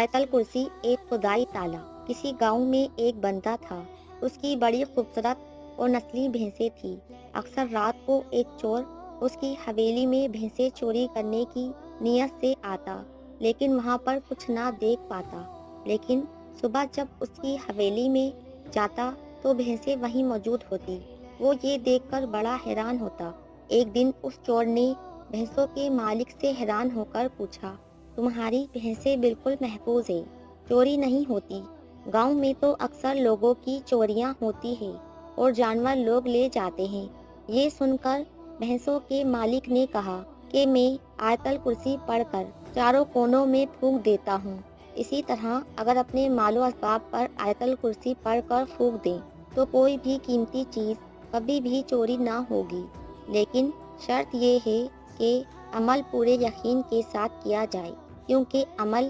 آیت الکرسی ایک خدائی تالا۔ کسی گاؤں میں ایک بندہ تھا۔ اس کی بڑی خوبصورت اور نسلی بھینسیں تھیں۔ اکثر رات کو ایک چور اس کی حویلی میں بھینسیں چوری کرنے کی نیت سے آتا، لیکن وہاں پر کچھ نہ دیکھ پاتا۔ لیکن صبح جب اس کی حویلی میں جاتا تو بھینسیں وہیں موجود ہوتی۔ وہ یہ دیکھ کر بڑا حیران ہوتا۔ ایک دن اس چور نے بھینسوں کے مالک سے حیران ہو کر پوچھا، تمہاری بھینسیں بالکل محفوظ ہیں، چوری نہیں ہوتی؟ گاؤں میں تو اکثر لوگوں کی چوریاں ہوتی ہیں اور جانور لوگ لے جاتے ہیں۔ یہ سن کر بھینسوں کے مالک نے کہا کہ میں آیت الکرسی پڑھ کر چاروں کونوں میں پھونک دیتا ہوں۔ اسی طرح اگر اپنے مال و اسباب پر آیت الکرسی پڑھ کر پھونک دیں تو کوئی بھی قیمتی چیز کبھی بھی چوری نہ ہوگی، لیکن شرط یہ ہے کہ عمل پورے یقین کے ساتھ کیا جائے، کیونکہ عمل